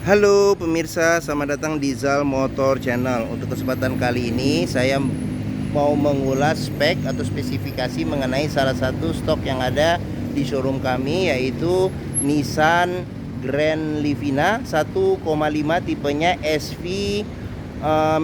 Halo pemirsa, selamat datang di Zal Motor Channel. Untuk kesempatan kali ini saya mau mengulas spek atau spesifikasi mengenai salah satu stok yang ada di showroom kami, yaitu Nissan Grand Livina 1,5 tipenya SV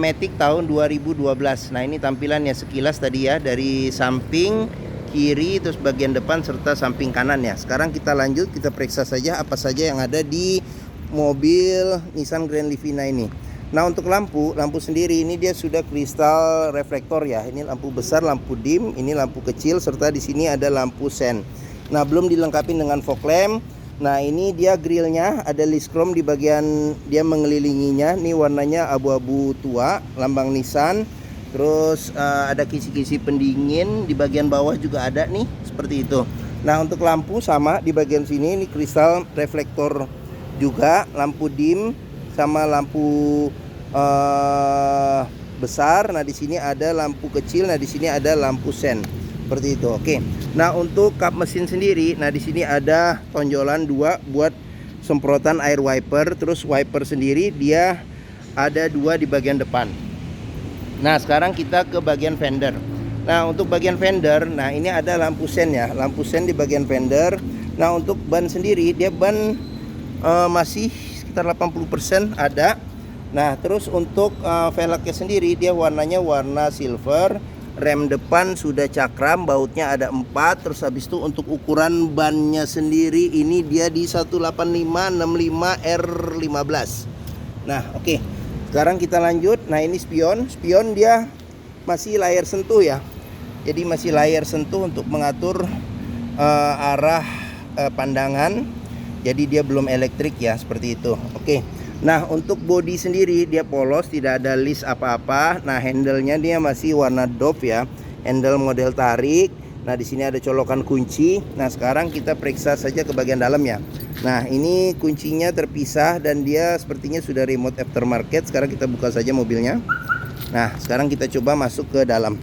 Matic tahun 2012. Nah, ini tampilannya sekilas tadi ya, dari samping kiri terus bagian depan serta samping kanan ya. Sekarang kita lanjut, kita periksa saja apa saja yang ada di mobil Nissan Grand Livina ini. Nah, untuk lampu sendiri ini dia sudah kristal reflektor ya. Ini lampu besar, lampu dim, ini lampu kecil, serta di sini ada lampu sen. Nah, belum dilengkapi dengan fog lamp. Nah, ini dia grillnya ada list chrome di bagian dia mengelilinginya. Ini warnanya abu-abu tua, lambang Nissan. Terus ada kisi-kisi pendingin di bagian bawah juga ada nih, seperti itu. Nah, untuk lampu sama di bagian sini, ini kristal reflektor juga, lampu dim sama lampu besar. Nah, di sini ada lampu kecil, nah di sini ada lampu sen. Seperti itu. Oke. Nah, untuk kap mesin sendiri, nah di sini ada tonjolan 2 buat semprotan air wiper, terus wiper sendiri dia ada 2 di bagian depan. Nah, sekarang kita ke bagian fender. Nah, untuk bagian fender, nah ini ada lampu sen ya, lampu sen di bagian fender. Nah, untuk ban sendiri dia ban masih sekitar 80% ada. Nah, terus untuk velgnya sendiri dia warnanya warna silver. Rem depan sudah cakram, bautnya ada 4. Terus habis itu untuk ukuran bannya sendiri ini dia di 185/65 R15. Nah, oke. Sekarang kita lanjut. Nah, ini spion dia masih layar sentuh ya. Jadi masih layar sentuh untuk mengatur arah pandangan. Jadi dia belum elektrik ya, seperti itu. Oke. Nah, untuk bodi sendiri dia polos, tidak ada list apa-apa. Nah, handle-nya dia masih warna doff ya. Handle model tarik. Nah, di sini ada colokan kunci. Nah, sekarang kita periksa saja ke bagian dalam ya. Nah, ini kuncinya terpisah dan dia sepertinya sudah remote aftermarket. Sekarang kita buka saja mobilnya. Nah, sekarang kita coba masuk ke dalam.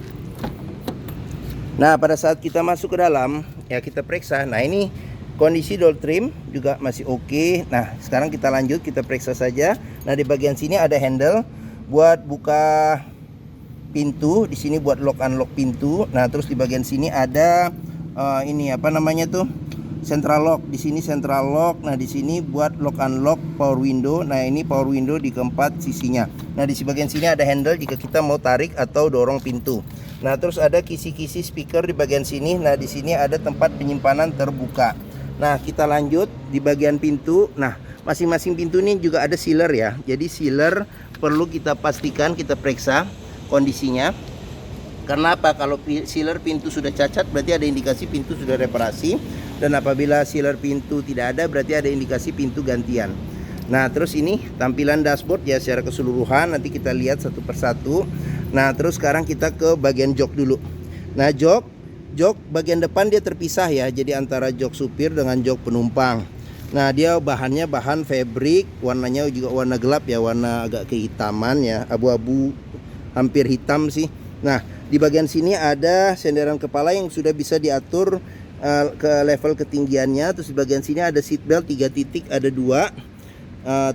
Nah, pada saat kita masuk ke dalam ya, kita periksa. Nah, ini kondisi door trim juga masih oke. Nah, sekarang kita lanjut, kita periksa saja. Nah, di bagian sini ada handle buat buka pintu, di sini buat lock unlock pintu. Nah, terus di bagian sini ada ini apa namanya tuh? Central lock. Di sini central lock. Nah, di sini buat lock unlock power window. Nah, ini power window di keempat sisinya. Nah, di bagian sini ada handle jika kita mau tarik atau dorong pintu. Nah, terus ada kisi-kisi speaker di bagian sini. Nah, di sini ada tempat penyimpanan terbuka. Nah, kita lanjut di bagian pintu. Nah, masing-masing pintu ini juga ada sealer ya. Jadi sealer perlu kita pastikan, kita periksa kondisinya. Karena apa? Kalau sealer pintu sudah cacat berarti ada indikasi pintu sudah reparasi. Dan apabila sealer pintu tidak ada berarti ada indikasi pintu gantian. Nah, terus ini tampilan dashboard ya secara keseluruhan. Nanti kita lihat satu persatu. Nah, terus sekarang kita ke bagian jok dulu. Nah, jok bagian depan dia terpisah ya. Jadi antara jok supir dengan jok penumpang. Nah, dia bahannya bahan fabric, warnanya juga warna gelap ya, warna agak kehitaman ya, abu-abu hampir hitam sih. Nah, di bagian sini ada senderan kepala yang sudah bisa diatur ke level ketinggiannya. Terus di bagian sini ada seat belt 3 titik, ada 2.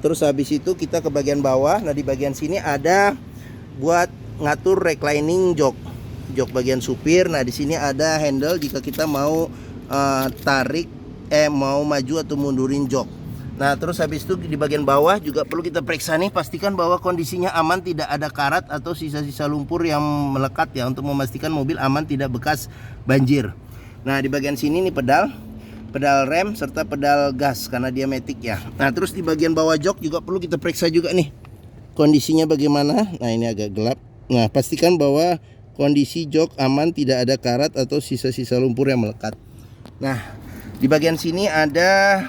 Terus habis itu kita ke bagian bawah. Nah, di bagian sini ada buat ngatur reclining jok bagian supir. Nah, di sini ada handle jika kita mau mau maju atau mundurin jok. Nah, terus habis itu di bagian bawah juga perlu kita periksa nih, pastikan bahwa kondisinya aman, tidak ada karat atau sisa-sisa lumpur yang melekat ya, untuk memastikan mobil aman tidak bekas banjir. Nah, di bagian sini nih pedal rem serta pedal gas karena dia matic ya. Nah, terus di bagian bawah jok juga perlu kita periksa juga nih kondisinya bagaimana. Nah, ini agak gelap. Nah, pastikan bahwa kondisi jok aman, tidak ada karat atau sisa-sisa lumpur yang melekat. Nah, di bagian sini ada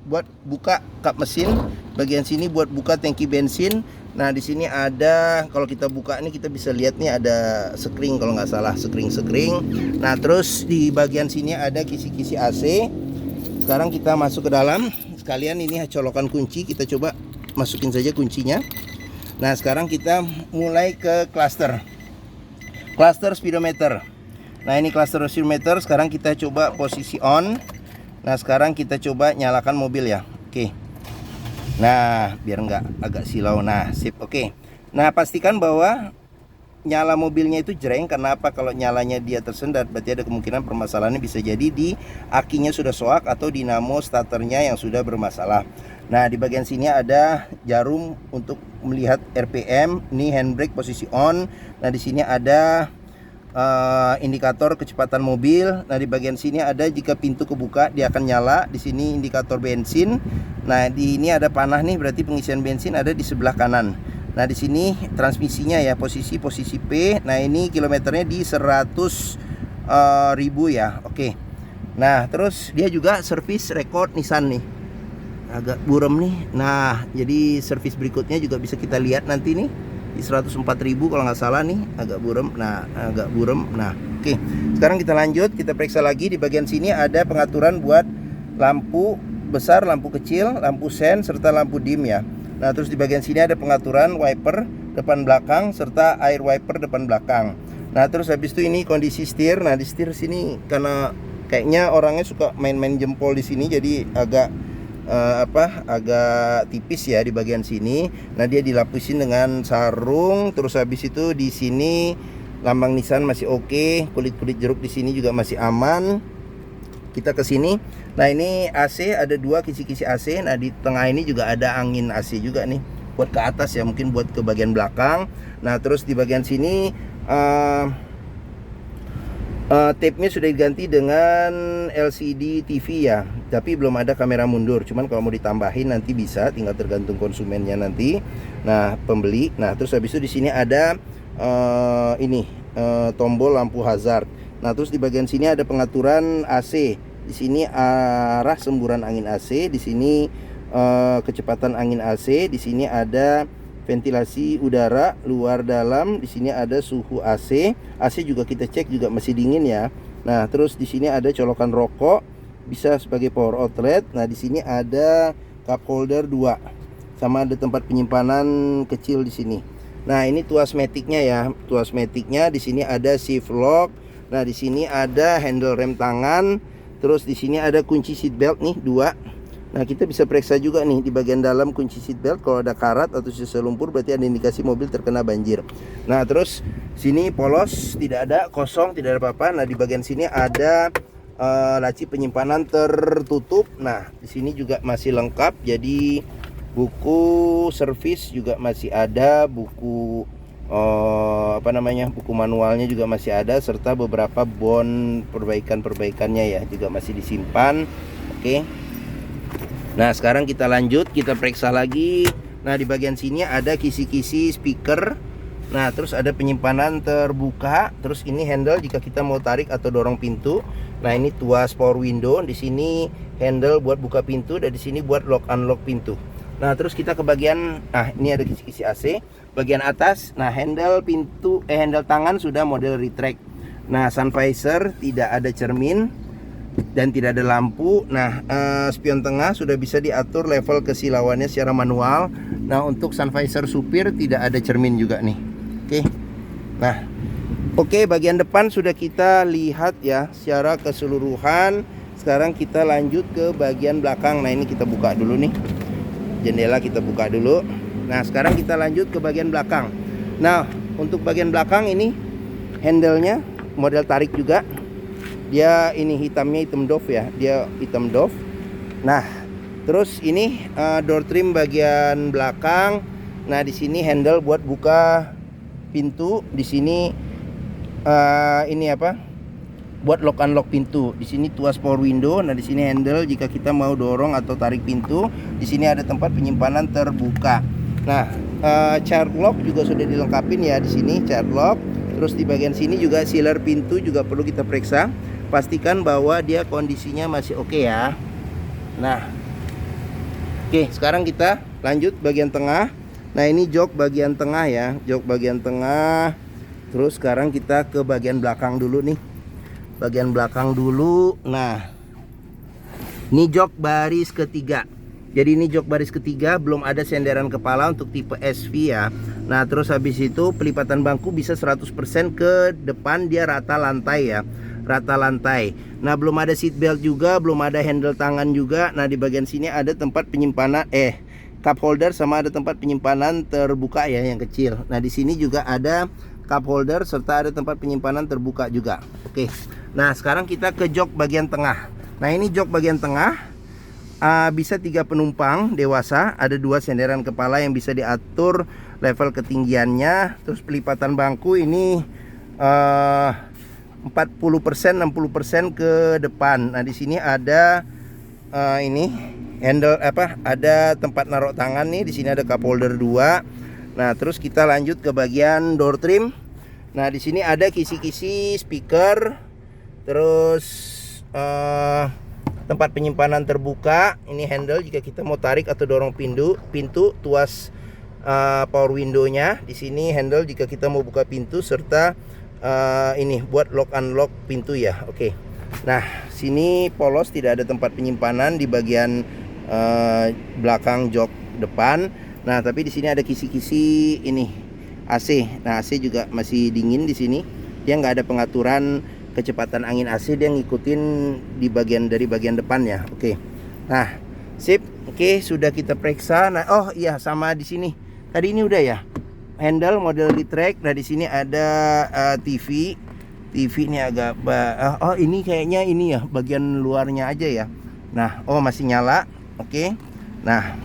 buat buka kap mesin, bagian sini buat buka tangki bensin. Nah, di sini ada, kalau kita buka ini kita bisa lihat nih ada sekring kalau nggak salah, sekring. Nah, terus di bagian sini ada kisi-kisi AC. Sekarang kita masuk ke dalam. Sekalian ini colokan kunci, kita coba masukin saja kuncinya. Nah, sekarang kita mulai ke cluster speedometer. Nah, ini cluster speedometer. Sekarang kita coba posisi on. Nah, sekarang kita coba nyalakan mobil ya. Oke. Nah, biar nggak agak silau. Nah, sip, oke. Nah, pastikan bahwa nyala mobilnya itu jreng. Karena apa? Kalau nyalanya dia tersendat, berarti ada kemungkinan permasalahannya bisa jadi di akinya sudah soak atau dinamo starternya yang sudah bermasalah. Nah, di bagian sini ada jarum untuk melihat RPM. Ini handbrake posisi on. Nah, di sini ada indikator kecepatan mobil. Nah, di bagian sini ada jika pintu kebuka dia akan nyala. Di sini indikator bensin. Nah, di ini ada panah nih, berarti pengisian bensin ada di sebelah kanan. Nah, di sini transmisinya ya, posisi P. Nah, ini kilometernya di 100.000 ya. Oke. Nah, terus dia juga service record Nissan nih. Agak buram nih. Nah, jadi servis berikutnya juga bisa kita lihat nanti nih di 104.000 kalau nggak salah nih, agak buram. Nah, agak buram. Nah, oke. Sekarang kita lanjut, kita periksa lagi. Di bagian sini ada pengaturan buat lampu besar, lampu kecil, lampu sen serta lampu dim ya. Nah, terus di bagian sini ada pengaturan wiper depan belakang serta air wiper depan belakang. Nah, terus habis itu ini kondisi setir. Nah, di setir sini karena kayaknya orangnya suka main-main jempol di sini, jadi agak agak tipis ya di bagian sini. Nah, dia dilapisin dengan sarung. Terus habis itu di sini lambang Nissan masih oke. Kulit-kulit jeruk di sini juga masih aman. Kita ke sini. Nah, ini AC ada dua kisi-kisi AC. Nah, di tengah ini juga ada angin AC juga nih. Buat ke atas ya, mungkin buat ke bagian belakang. Nah, terus di bagian sini tape-nya sudah diganti dengan LCD TV ya, tapi belum ada kamera mundur. Cuman kalau mau ditambahin nanti bisa, tinggal tergantung konsumennya nanti. Nah, pembeli. Nah, terus habis itu di sini ada tombol lampu hazard. Nah, terus di bagian sini ada pengaturan AC. Di sini arah semburan angin AC, di sini kecepatan angin AC, di sini ada ventilasi udara luar dalam, di sini ada suhu AC. AC juga kita cek juga masih dingin ya. Nah, terus di sini ada colokan rokok, bisa sebagai power outlet. Nah, di sini ada cup holder 2. Sama ada tempat penyimpanan kecil di sini. Nah, ini tuas maticnya ya. Tuas maticnya di sini ada shift lock. Nah, di sini ada handle rem tangan. Terus di sini ada kunci seat belt nih 2. Nah, kita bisa periksa juga nih di bagian dalam kunci seat belt. Kalau ada karat atau sisa lumpur berarti ada indikasi mobil terkena banjir. Nah, terus sini polos, tidak ada, kosong, tidak ada apa-apa. Nah, di bagian sini ada laci penyimpanan tertutup. Nah, di sini juga masih lengkap. Jadi buku servis juga masih ada, buku buku manualnya juga masih ada, serta beberapa bon perbaikannya ya juga masih disimpan. Oke. Nah, sekarang kita lanjut, kita periksa lagi. Nah, di bagian sini ada kisi-kisi speaker. Nah, terus ada penyimpanan terbuka. Terus ini handle jika kita mau tarik atau dorong pintu. Nah, ini tuas power window. Di sini handle buat buka pintu, dan di sini buat lock unlock pintu. Nah, terus kita ke bagian, ini ada kisi-kisi AC. Bagian atas, nah handle pintu, handle tangan sudah model retract. Nah, sun visor tidak ada cermin dan tidak ada lampu. Nah, spion tengah sudah bisa diatur level kesilauannya secara manual. Nah, untuk sun visor supir tidak ada cermin juga nih. Oke. Nah, oke, bagian depan sudah kita lihat ya secara keseluruhan. Sekarang kita lanjut ke bagian belakang. Nah, ini kita buka dulu nih. Jendela kita buka dulu. Nah, sekarang kita lanjut ke bagian belakang. Nah, untuk bagian belakang ini handle-nya model tarik juga. Dia ini hitamnya hitam doff ya, dia hitam doff. Nah, terus ini door trim bagian belakang. Nah, di sini handle buat buka pintu. Di sini buat lock unlock pintu. Di sini tuas power window. Nah, di sini handle jika kita mau dorong atau tarik pintu. Di sini ada tempat penyimpanan terbuka. Nah, child lock juga sudah dilengkapin ya di sini child lock. Terus di bagian sini juga sealer pintu juga perlu kita periksa. Pastikan bahwa dia kondisinya masih oke ya. Nah, oke, sekarang kita lanjut bagian tengah. Nah, ini jok bagian tengah ya, jok bagian tengah. Terus sekarang kita ke bagian belakang dulu nih. Bagian belakang dulu. Nah, ini jok baris ketiga. Jadi ini jok baris ketiga, belum ada senderan kepala untuk tipe SV ya. Nah, terus habis itu pelipatan bangku bisa 100% ke depan, dia rata lantai ya, rata lantai. Nah, belum ada seat belt juga, belum ada handle tangan juga. Nah, di bagian sini ada tempat penyimpanan cup holder sama ada tempat penyimpanan terbuka ya yang kecil. Nah di sini juga ada cup holder serta ada tempat penyimpanan terbuka juga. Oke. Nah sekarang kita ke jok bagian tengah. Nah ini jok bagian tengah bisa 3 penumpang dewasa, ada 2 senderan kepala yang bisa diatur level ketinggiannya. Terus pelipatan bangku ini 40% 60% ke depan. Nah di sini ada ini handle ada tempat naruh tangan nih. Di sini ada cup holder 2. Nah terus kita lanjut ke bagian door trim. Nah di sini ada kisi-kisi speaker, terus tempat penyimpanan terbuka. Ini handle jika kita mau tarik atau dorong pintu, tuas power window-nya. Di sini handle jika kita mau buka pintu, serta ini buat lock unlock pintu ya. Oke. Nah sini polos, tidak ada tempat penyimpanan di bagian belakang jok depan. Nah tapi di sini ada kisi-kisi ini AC. Nah AC juga masih dingin di sini. Dia nggak ada pengaturan kecepatan angin AC, dia ngikutin dari bagian depannya. Oke. Nah sip. Oke, sudah kita periksa. Nah oh iya, sama di sini tadi ini udah ya, handle model retract. Nah di sini ada TV ini agak oh ini kayaknya ini ya bagian luarnya aja ya. Nah oh masih nyala. Oke. Nah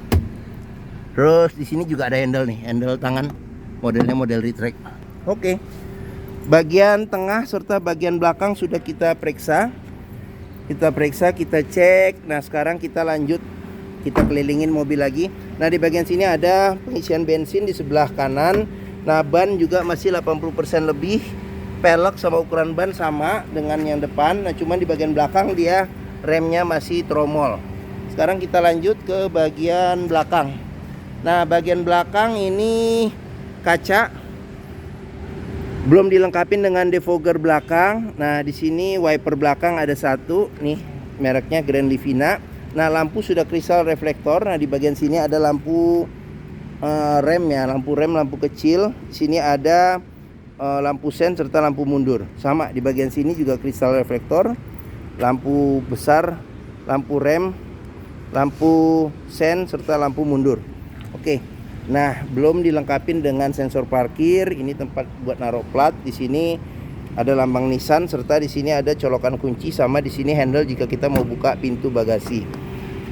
terus di sini juga ada handle nih, handle tangan, modelnya model retract. Oke. Bagian tengah serta bagian belakang sudah kita periksa. Kita cek. Nah sekarang kita lanjut, kita kelilingin mobil lagi. Nah di bagian sini ada pengisian bensin di sebelah kanan. Nah ban juga masih 80% lebih. Pelek sama ukuran ban sama dengan yang depan. Nah cuman di bagian belakang dia remnya masih tromol. Sekarang kita lanjut ke bagian belakang. Nah bagian belakang ini kaca belum dilengkapi dengan defogger belakang. Nah di sini wiper belakang ada satu nih, mereknya Grand Livina. Nah lampu sudah kristal reflektor. Nah di bagian sini ada lampu rem ya, lampu kecil. Di sini ada lampu sen serta lampu mundur. Sama di bagian sini juga kristal reflektor. Lampu besar, lampu rem, lampu sen serta lampu mundur. Oke. Nah belum dilengkapi dengan sensor parkir. Ini tempat buat naruh plat. Di sini ada lambang Nissan serta di sini ada colokan kunci, sama di sini handle jika kita mau buka pintu bagasi.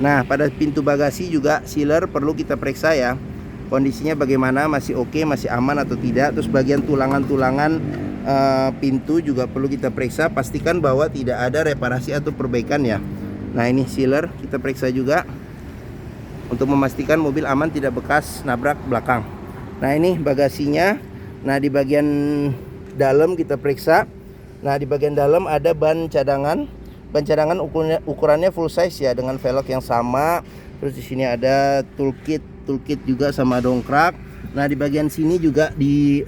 Nah pada pintu bagasi juga sealer perlu kita periksa ya, kondisinya bagaimana, masih oke, masih aman atau tidak. Terus bagian tulangan-tulangan pintu juga perlu kita periksa, pastikan bahwa tidak ada reparasi atau perbaikan ya. Nah ini sealer kita periksa juga untuk memastikan mobil aman, tidak bekas nabrak belakang. Nah ini bagasinya. Nah di bagian dalam kita periksa. Nah di bagian dalam ada ban cadangan. Ban cadangan ukurannya full size ya, dengan velg yang sama. Terus di sini ada toolkit juga sama dongkrak. Nah di bagian sini juga di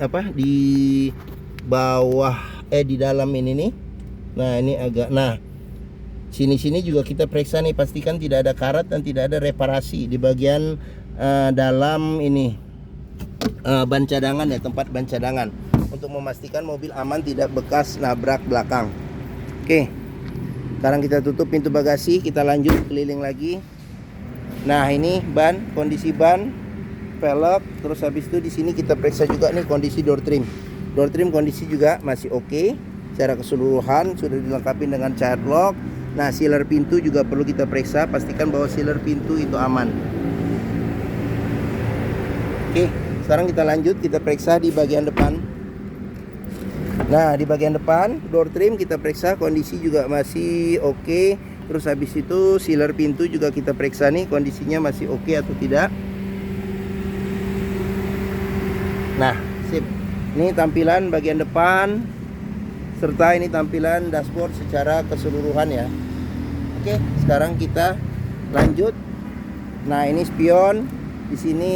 bawah di dalam ini nih. Nah ini agak, nah sini juga kita periksa nih, pastikan tidak ada karat dan tidak ada reparasi di bagian dalam ini ban cadangan ya, tempat ban cadangan, untuk memastikan mobil aman, tidak bekas nabrak belakang. Oke, sekarang kita tutup pintu bagasi, kita lanjut keliling lagi. Nah ini ban, kondisi ban, velg. Terus habis itu di sini kita periksa juga nih kondisi door trim. Door trim kondisi juga masih oke. Secara keseluruhan sudah dilengkapi dengan child lock. Nah sealer pintu juga perlu kita periksa, pastikan bahwa sealer pintu itu aman. Oke, sekarang kita lanjut, kita periksa di bagian depan. Nah di bagian depan door trim kita periksa, kondisi juga masih oke. Terus habis itu sealer pintu juga kita periksa nih, kondisinya masih oke atau tidak. Nah sip, ini tampilan bagian depan serta ini tampilan dashboard secara keseluruhan ya. Oke, sekarang kita lanjut. Nah ini spion, di sini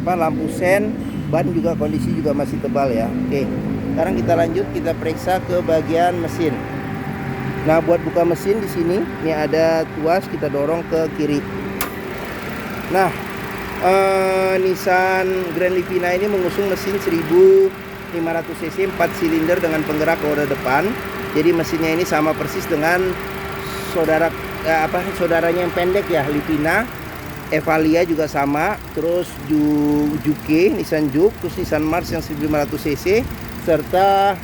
lampu sen, ban juga kondisi juga masih tebal ya. Oke, sekarang kita lanjut, kita periksa ke bagian mesin. Nah buat buka mesin di sini ini ada tuas, kita dorong ke kiri. Nah Nissan Grand Livina ini mengusung mesin 1500 cc 4 silinder dengan penggerak roda depan. Jadi mesinnya ini sama persis dengan saudara saudaranya yang pendek ya, Livina. Evalia juga sama, terus Juke, Nissan Juke, terus Nissan Mars yang 1500 cc, serta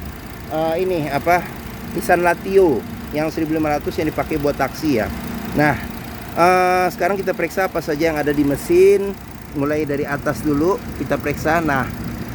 Nissan Latio yang 1500 yang dipakai buat taksi ya. Nah, sekarang kita periksa apa saja yang ada di mesin. Mulai dari atas dulu kita periksa. Nah,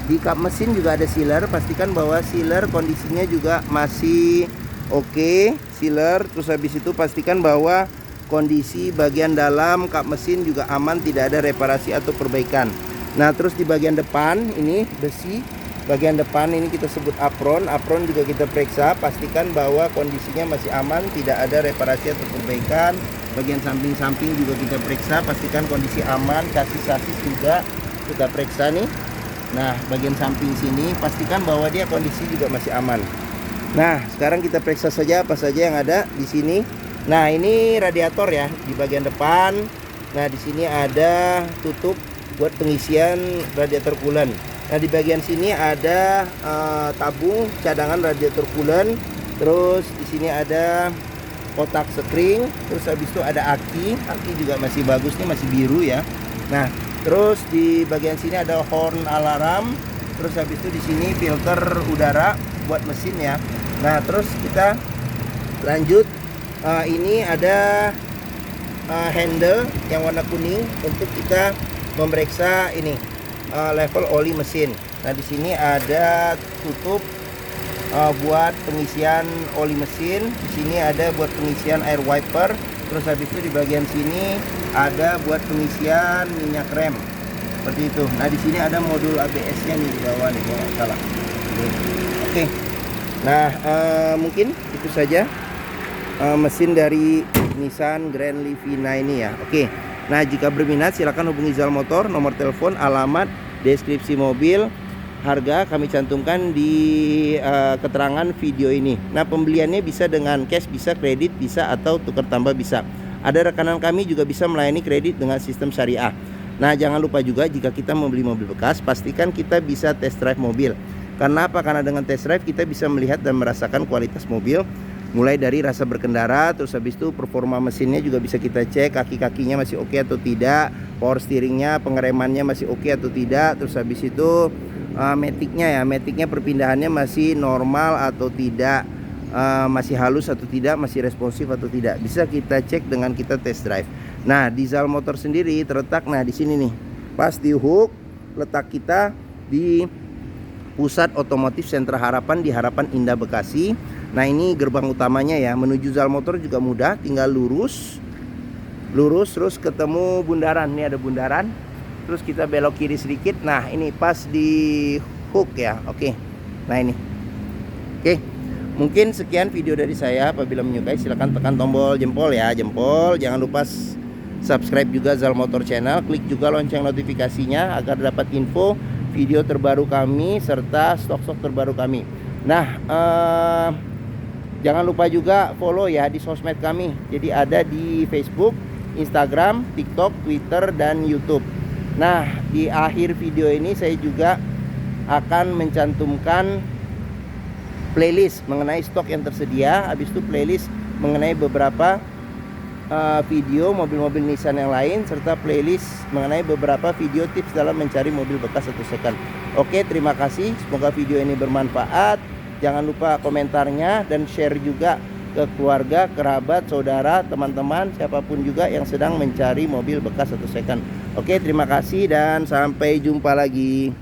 di kap mesin juga ada sealer, pastikan bahwa sealer kondisinya juga masih oke, sealer. Terus habis itu pastikan bahwa kondisi bagian dalam kap mesin juga aman, tidak ada reparasi atau perbaikan. Nah, terus di bagian depan ini besi, bagian depan ini kita sebut apron. Apron juga kita periksa, pastikan bahwa kondisinya masih aman, tidak ada reparasi atau perbaikan. Bagian samping-samping juga kita periksa, pastikan kondisi aman. Sasis juga kita periksa nih. Nah, bagian samping sini pastikan bahwa dia kondisi juga masih aman. Nah, sekarang kita periksa saja apa saja yang ada di sini. Nah, ini radiator ya di bagian depan. Nah, di sini ada tutup buat pengisian radiator coolant. Nah, di bagian sini ada tabung cadangan radiator coolant. Terus di sini ada kotak sekring. Terus habis itu ada aki juga masih bagus nih, masih biru ya. Nah, terus di bagian sini ada horn alarm. Terus habis itu di sini filter udara buat mesin ya. Nah, terus kita lanjut. Ini ada handle yang warna kuning untuk kita memeriksa ini level oli mesin. Nah, di sini ada tutup buat pengisian oli mesin. Di sini ada buat pengisian air wiper. Terus habis itu di bagian sini ada buat pengisian minyak rem. Seperti itu. Nah, di sini ada modul ABS-nya nih di bawah nih, kalau nggak salah. Oke. Nah, mungkin itu saja mesin dari Nissan Grand Livina ini ya. Oke. Nah, jika berminat silakan hubungi Zal Motor, nomor telepon, alamat, deskripsi mobil, harga kami cantumkan di keterangan video ini. Nah, pembeliannya bisa dengan cash, bisa kredit, bisa atau tukar tambah bisa. Ada rekanan kami juga bisa melayani kredit dengan sistem syariah. Nah, jangan lupa juga jika kita membeli mobil bekas, pastikan kita bisa test drive mobil. Karena apa? Karena dengan test drive kita bisa melihat dan merasakan kualitas mobil, mulai dari rasa berkendara, terus habis itu performa mesinnya juga bisa kita cek, kaki-kakinya masih oke atau tidak, power steeringnya, pengeremannya masih oke atau tidak, terus habis itu maticnya perpindahannya masih normal atau tidak, masih halus atau tidak, masih responsif atau tidak, bisa kita cek dengan kita test drive. Nah, di Zal Motor sendiri terletak di sini nih, pas di hook letak kita di Pusat Otomotif Sentra Harapan di Harapan Indah Bekasi. Nah, ini gerbang utamanya ya. Menuju Zal Motor juga mudah, tinggal lurus terus ketemu bundaran. Ini ada bundaran. Terus kita belok kiri sedikit. Nah, ini pas di hook ya. Oke. Nah, ini. Oke. Mungkin sekian video dari saya. Apabila menyukai silahkan tekan tombol jempol ya, jempol. Jangan lupa subscribe juga Zal Motor Channel. Klik juga lonceng notifikasinya agar dapat info video terbaru kami serta stok-stok terbaru kami. Nah, jangan lupa juga follow ya di sosmed kami. Jadi ada di Facebook, Instagram, TikTok, Twitter, dan YouTube. Nah, di akhir video ini saya juga akan mencantumkan playlist mengenai stok yang tersedia. Habis itu playlist mengenai beberapa video mobil-mobil Nissan yang lain, serta playlist mengenai beberapa video tips dalam mencari mobil bekas atau second. Oke, terima kasih. Semoga video ini bermanfaat. Jangan lupa komentarnya dan share juga ke keluarga, kerabat, saudara, teman-teman, siapapun juga yang sedang mencari mobil bekas atau second. Oke, terima kasih dan sampai jumpa lagi.